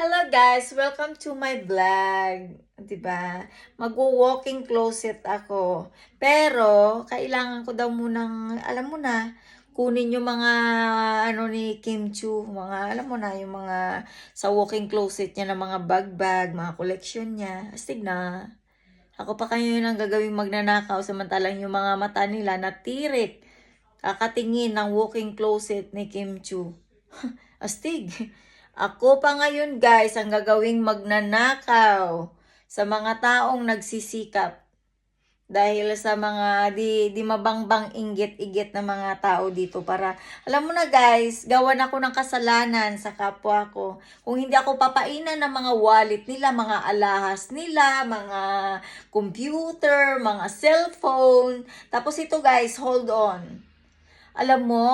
Hello guys! Welcome to my vlog. 'Di ba? Magwo-walking closet ako. Pero, kailangan ko daw munang, alam mo na, kunin yung mga, ano ni Kim Chu. Mga, alam mo na, yung mga sa walking closet niya na mga bag-bag, mga koleksyon niya. Astig na. Ako pa kayo yung gagawing magnanakaw samantalang yung mga mata nila natirik. Kakatingin ng walking closet ni Kim Chu. Astig. Ako pa ngayon guys ang gagawing magnanakaw sa mga taong nagsisikap. Dahil sa mga di mabangbang inggit-inggit na mga tao dito para, alam mo na guys, gawan ako ng kasalanan sa kapwa ko. Kung hindi ako papainan ng mga wallet nila, mga alahas nila, mga computer, mga cellphone. Tapos ito guys, hold on. Alam mo,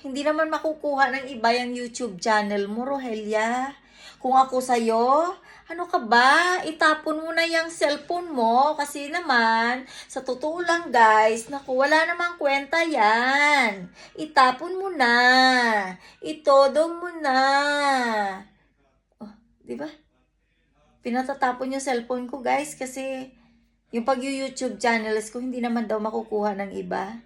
hindi naman makukuha ng iba yung YouTube channel mo, Rogelia. Kung ako sa'yo, ano ka ba? Itapon mo na yung cellphone mo kasi naman, sa totoo lang guys, naku, wala namang kwenta yan. Itapon mo na. Itodo mo na. Oh, di ba? Pinatatapon yung cellphone ko guys kasi yung pag-YouTube channels ko hindi naman daw makukuha ng iba.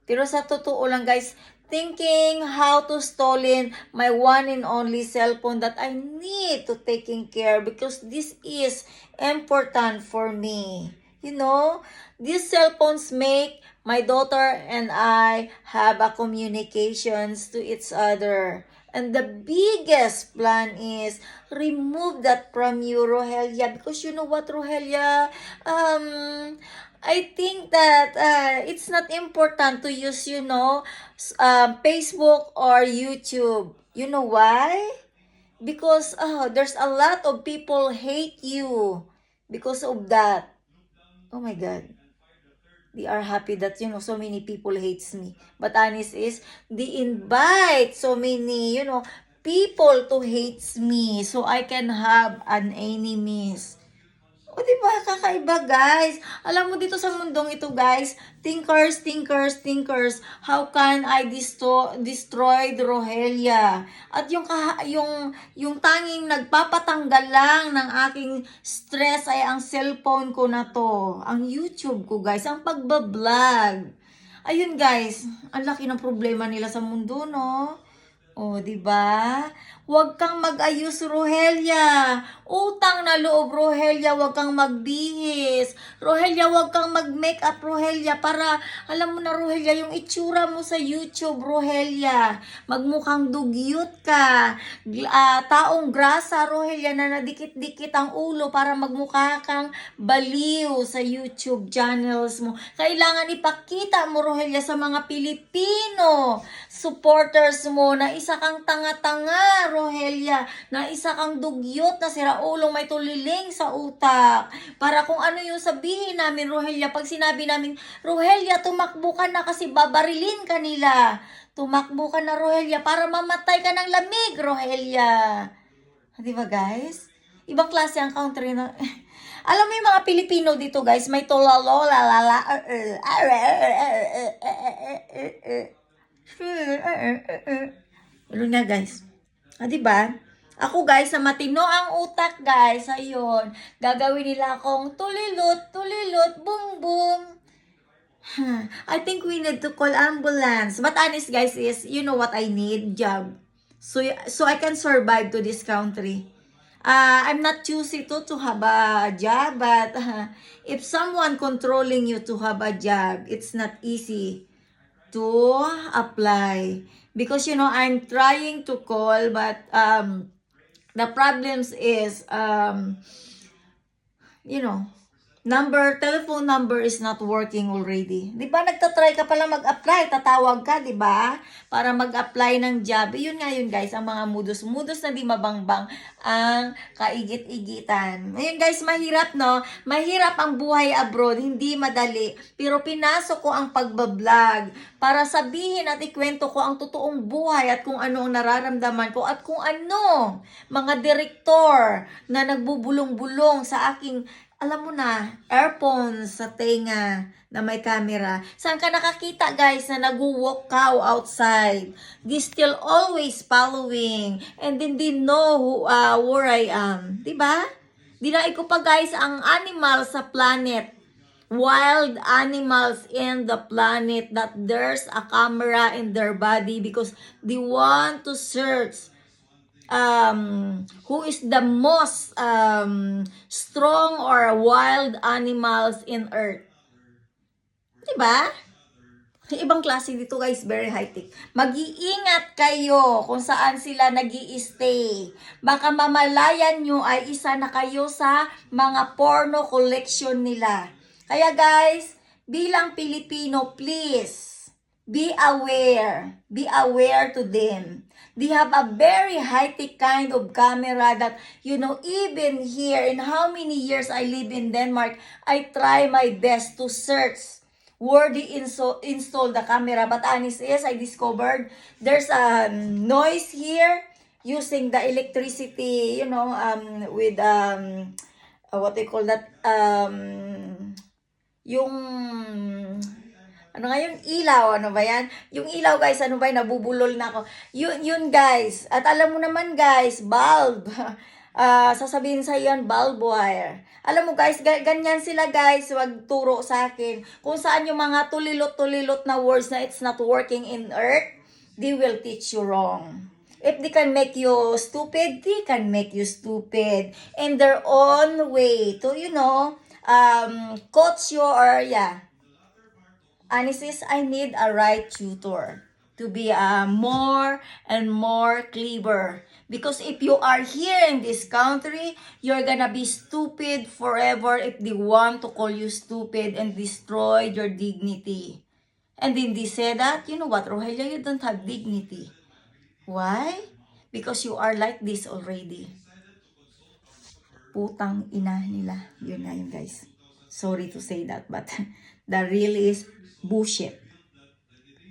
Pero sa totoo lang guys, thinking how to stolen my one and only cellphone that I need to taking care because this is important for me. You know, these cell phones make my daughter and I have a communications to each other. And the biggest plan is remove that from you, Rogelia, because you know what, Rogelia, I think that it's not important to use, Facebook or YouTube. You know why? Because there's a lot of people hate you because of that. Oh my God. They are happy that, so many people hates me. But honest is, they invite so many, people to hates me so I can have an enemies. O diba, kakaiba guys. Alam mo dito sa mundong ito guys, thinkers, thinkers, thinkers. How can I destroy the Rogelia? At yung tanging nagpapatanggal lang ng aking stress ay ang cellphone ko na to. Ang YouTube ko guys, ang pagbablog. Ayun guys, ang laki ng problema nila sa mundo, no? O, di ba? Huwag kang mag-ayos, Rogelia. Utang na loob, Rogelia. Huwag kang magbihis. Rogelia, huwag kang mag-makeup, Rogelia. Para, alam mo na, Rogelia, yung itsura mo sa YouTube, Rogelia. Magmukhang dugyot ka. Taong grasa, Rogelia, na nadikit-dikit ang ulo para magmukha kang baliw sa YouTube channels mo. Kailangan ipakita mo, Rogelia, sa mga Pilipino supporters mo na isa kang tanga-tanga, Rogelia, na isa kang dugyot na siraulong may tuliling sa utak. Para kung ano yung sabihin namin, Rogelia, pag sinabi namin, Rogelia, tumakbo ka na kasi babarilin ka nila. Tumakbo ka na, Rogelia, para mamatay ka ng lamig, Rogelia. Di ba, guys? Ibang klase ang country na... Alam mo yung mga Pilipino dito, guys, may tolalo, lalala, ano nga guys? Diba? Ako guys, sa matino ang utak guys, ayun. Gagawin nila akong tulilot, tulilot, boom, boom. I think we need to call ambulance. But honest guys is, you know what I need? Job. So I can survive to this country. I'm not choosy to have a job, but if someone controlling you to have a job, it's not easy to apply because I'm trying to call but the problems is telephone number is not working already. 'Di ba nagta-try ka pala mag-apply, tatawag ka, 'di ba? Para mag-apply ng job. Yun nga yun guys, ang mga mudos na di mabangbang ang kaigit-igitan. Ayun guys, mahirap no? Mahirap ang buhay abroad, hindi madali. Pero pinasok ko ang pagbablog para sabihin at ikwento ko ang totoong buhay at kung ano ang nararamdaman ko at kung ano mga direktor na nagbubulong-bulong sa aking alam mo na, earphones sa tenga na may camera. Saan ka nakakita guys na nag-walk ka outside? They still always following and then they know where I am. Diba? Dinaig ko pa guys ang animal sa planet. Wild animals in the planet that there's a camera in their body because they want to search who is the most strong or wild animals in earth. Diba? Ibang klase dito guys, very high-tech. Mag-iingat kayo kung saan sila nag-i-stay. Baka mamalayan nyo ay isa na kayo sa mga porno collection nila. Kaya guys, bilang Pilipino, please, be aware. Be aware to them. They have a very high-tech kind of camera that, you know, even here, in how many years I live in Denmark, I try my best to search where they install the camera. But honest is, I discovered there's a noise here using the electricity, you know, with, what they call that, yung ano nga yung ilaw, ano ba yan? Yung ilaw guys, ano ba yan? Nabubulol na ako. Yun guys. At alam mo naman guys, bulb. Sasabihin sa yan, bulb wire. Alam mo guys, ganyan sila guys, wag turo sa akin. Kung saan yung mga tulilot-tulilot na words na it's not working in earth, they will teach you wrong. If they can make you stupid, they can make you stupid in their own way to, you know, coach you or yeah. Honestly, I need a right tutor to be more and more clever. Because if you are here in this country, you're gonna be stupid forever if they want to call you stupid and destroy your dignity. And then they say that, you know what, Rogelia, you don't have dignity. Why? Because you are like this already. Putang ina nila. Yun na yun guys. Sorry to say that, but the real is bullshit.